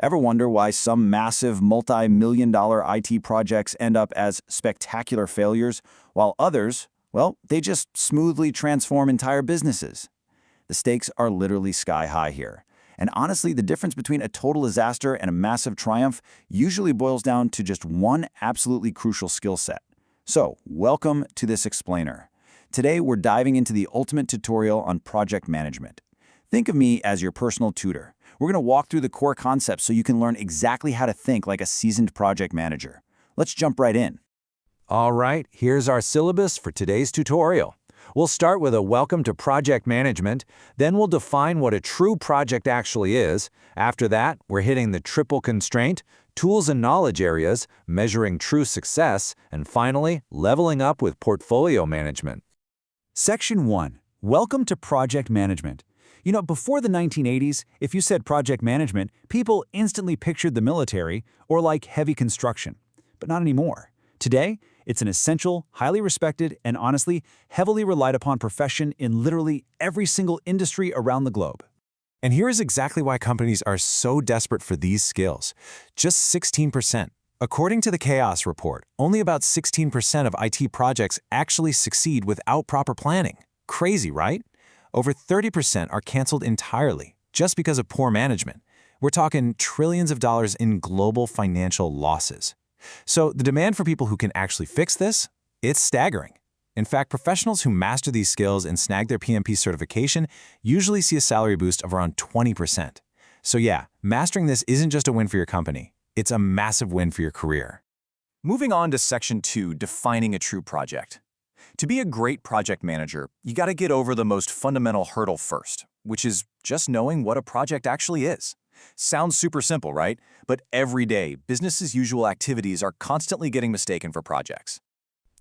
Ever wonder why some massive multi-million-dollar IT projects end up as spectacular failures, while others, well, they just smoothly transform entire businesses? The stakes are literally sky high here. And honestly, the difference between a total disaster and a massive triumph usually boils down to just one absolutely crucial skill set. So, welcome to this explainer. Today, we're diving into the ultimate tutorial on project management. Think of me as your personal tutor. We're going to walk through the core concepts so you can learn exactly how to think like a seasoned project manager. Let's jump right in. All right, here's our syllabus for today's tutorial. We'll start with a welcome to project management, then we'll define what a true project actually is. After that, we're hitting the triple constraint, tools and knowledge areas, measuring true success, and finally, leveling up with portfolio management. Section 1. Welcome to project management. You know, before the 1980s, if you said project management, people instantly pictured the military or like heavy construction. But not anymore. Today, it's an essential, highly respected, and honestly, heavily relied upon profession in literally every single industry around the globe. And here is exactly why companies are so desperate for these skills. Just 16%. According to the Chaos Report, only about 16% of IT projects actually succeed without proper planning. Crazy, right? Over 30% are canceled entirely, just because of poor management. We're talking trillions of dollars in global financial losses. So the demand for people who can actually fix this, it's staggering. In fact, professionals who master these skills and snag their PMP certification usually see a salary boost of around 20%. So yeah, mastering this isn't just a win for your company, it's a massive win for your career. Moving on to Section 2, defining a true project. To be a great project manager, you got to get over the most fundamental hurdle first, which is just knowing what a project actually is. Sounds super simple, right? But every day, business' usual activities are constantly getting mistaken for projects.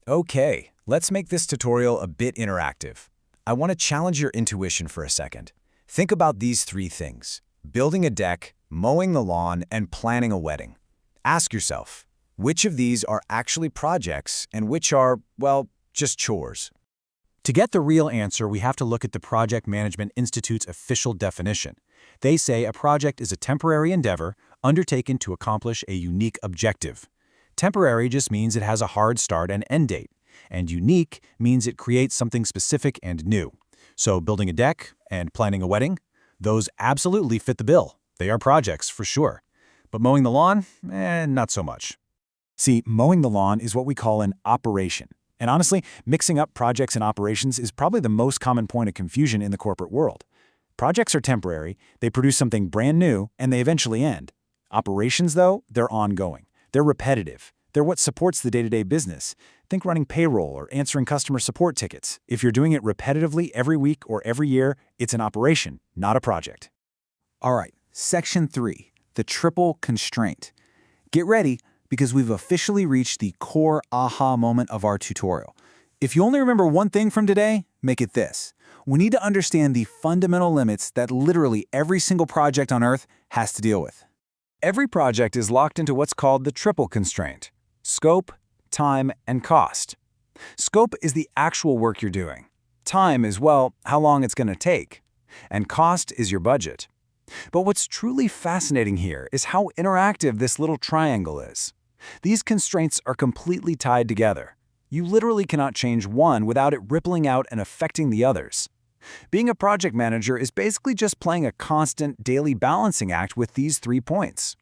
Okay, let's make this tutorial a bit interactive. I want to challenge your intuition for a second. Think about these three things: building a deck, mowing the lawn, and planning a wedding. Ask yourself, which of these are actually projects and which are, well, just chores? To get the real answer, we have to look at the Project Management Institute's official definition. They say a project is a temporary endeavor undertaken to accomplish a unique objective. Temporary just means it has a hard start and end date, and unique means it creates something specific and new. So building a deck and planning a wedding, those absolutely fit the bill. They are projects for sure. But mowing the lawn, not so much. See, mowing the lawn is what we call an operation. And honestly, mixing up projects and operations is probably the most common point of confusion in the corporate world. Projects are temporary, they produce something brand new, and they eventually end. Operations, though, they're ongoing. They're repetitive. They're what supports the day-to-day business. Think running payroll or answering customer support tickets. If you're doing it repetitively every week or every year, it's an operation, not a project. All right, Section 3, the triple constraint. Get ready, because we've officially reached the core aha moment of our tutorial. If you only remember one thing from today, make it this. We need to understand the fundamental limits that literally every single project on Earth has to deal with. Every project is locked into what's called the triple constraint: scope, time, and cost. Scope is the actual work you're doing. Time is, well, how long it's going to take. And cost is your budget. But what's truly fascinating here is how interactive this little triangle is. These constraints are completely tied together. You literally cannot change one without it rippling out and affecting the others. Being a project manager is basically just playing a constant daily balancing act with these 3 points.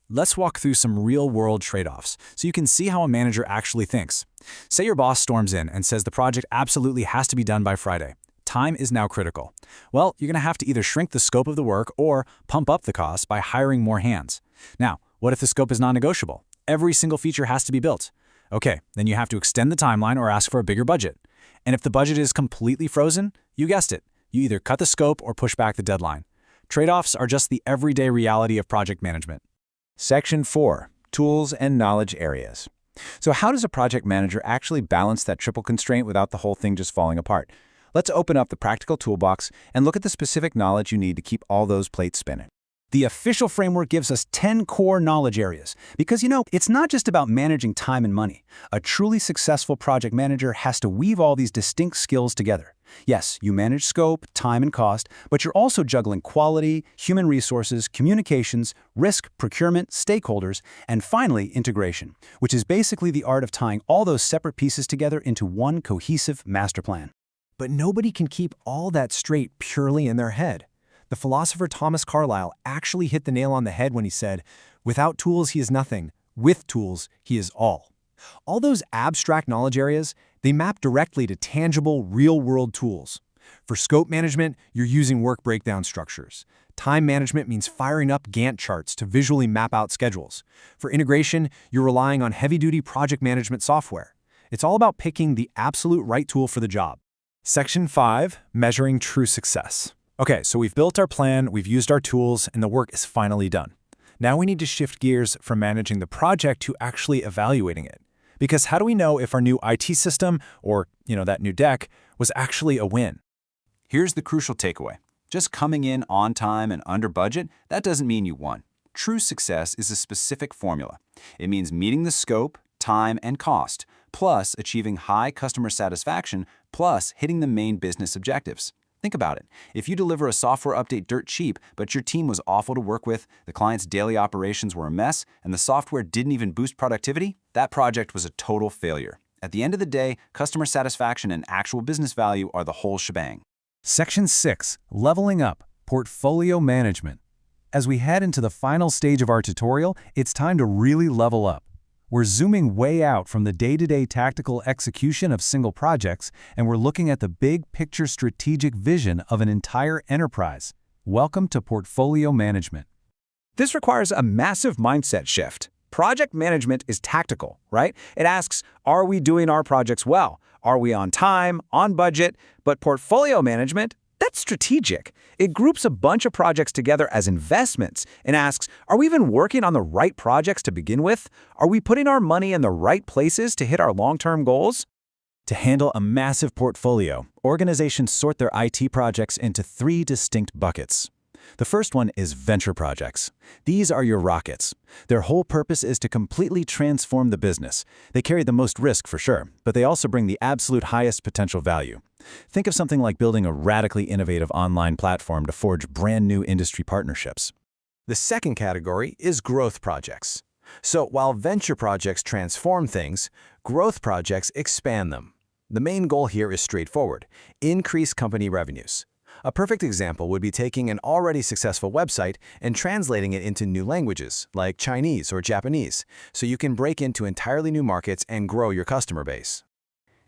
Let's walk through some real-world trade-offs so you can see how a manager actually thinks. Say your boss storms in and says the project absolutely has to be done by Friday. Time is now critical. Well, you're going to have to either shrink the scope of the work or pump up the cost by hiring more hands. Now, what if the scope is non-negotiable? Every single feature has to be built. Okay, then you have to extend the timeline or ask for a bigger budget. And if the budget is completely frozen, you guessed it, you either cut the scope or push back the deadline. Trade-offs are just the everyday reality of project management. Section 4, tools and knowledge areas. So how does a project manager actually balance that triple constraint without the whole thing just falling apart? Let's open up the practical toolbox and look at the specific knowledge you need to keep all those plates spinning. The official framework gives us 10 core knowledge areas because, it's not just about managing time and money. A truly successful project manager has to weave all these distinct skills together. Yes, you manage scope, time, and cost, but you're also juggling quality, human resources, communications, risk, procurement, stakeholders, and finally, integration, which is basically the art of tying all those separate pieces together into one cohesive master plan. But nobody can keep all that straight purely in their head. The philosopher Thomas Carlyle actually hit the nail on the head when he said, "Without tools, he is nothing. With tools, he is all." All those abstract knowledge areas, they map directly to tangible, real-world tools. For scope management, you're using work breakdown structures. Time management means firing up Gantt charts to visually map out schedules. For integration, you're relying on heavy-duty project management software. It's all about picking the absolute right tool for the job. Section 5, Measuring True Success. Okay, so we've built our plan, we've used our tools, and the work is finally done. Now we need to shift gears from managing the project to actually evaluating it. Because how do we know if our new IT system, or, that new deck, was actually a win? Here's the crucial takeaway. Just coming in on time and under budget, that doesn't mean you won. True success is a specific formula. It means meeting the scope, time, and cost, plus achieving high customer satisfaction, plus hitting the main business objectives. Think about it. If you deliver a software update dirt cheap, but your team was awful to work with, the client's daily operations were a mess, and the software didn't even boost productivity, that project was a total failure. At the end of the day, customer satisfaction and actual business value are the whole shebang. Section 6, Leveling Up, Portfolio Management. As we head into the final stage of our tutorial, it's time to really level up. We're zooming way out from the day-to-day tactical execution of single projects, and we're looking at the big picture strategic vision of an entire enterprise. Welcome to Portfolio Management. This requires a massive mindset shift. Project management is tactical, right? It asks, are we doing our projects well? Are we on time, on budget? But portfolio management, that's strategic. It groups a bunch of projects together as investments and asks, are we even working on the right projects to begin with? Are we putting our money in the right places to hit our long-term goals? To handle a massive portfolio, organizations sort their IT projects into 3 distinct buckets. The first one is venture projects. These are your rockets. Their whole purpose is to completely transform the business. They carry the most risk for sure, but they also bring the absolute highest potential value. Think of something like building a radically innovative online platform to forge brand new industry partnerships. The second category is growth projects. So while venture projects transform things, growth projects expand them. The main goal here is straightforward: increase company revenues. A perfect example would be taking an already successful website and translating it into new languages, like Chinese or Japanese, so you can break into entirely new markets and grow your customer base.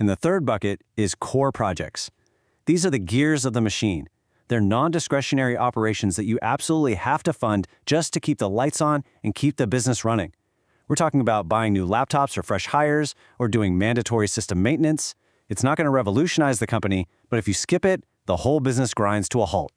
And the third bucket is core projects. These are the gears of the machine. They're non-discretionary operations that you absolutely have to fund just to keep the lights on and keep the business running. We're talking about buying new laptops for fresh hires or doing mandatory system maintenance. It's not going to revolutionize the company, but if you skip it, the whole business grinds to a halt.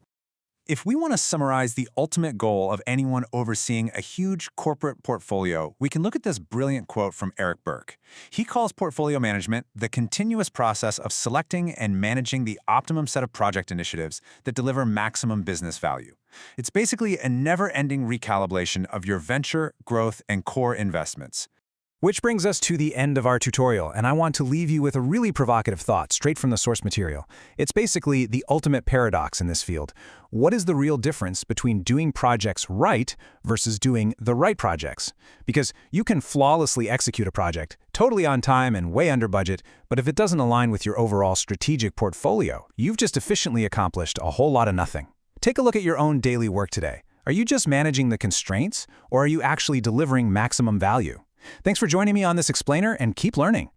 If we want to summarize the ultimate goal of anyone overseeing a huge corporate portfolio, we can look at this brilliant quote from Eric Burke. He calls portfolio management the continuous process of selecting and managing the optimum set of project initiatives that deliver maximum business value. It's basically a never-ending recalibration of your venture, growth, and core investments. Which brings us to the end of our tutorial, and I want to leave you with a really provocative thought straight from the source material. It's basically the ultimate paradox in this field. What is the real difference between doing projects right versus doing the right projects? Because you can flawlessly execute a project, totally on time and way under budget, but if it doesn't align with your overall strategic portfolio, you've just efficiently accomplished a whole lot of nothing. Take a look at your own daily work today. Are you just managing the constraints, or are you actually delivering maximum value? Thanks for joining me on this explainer, and keep learning.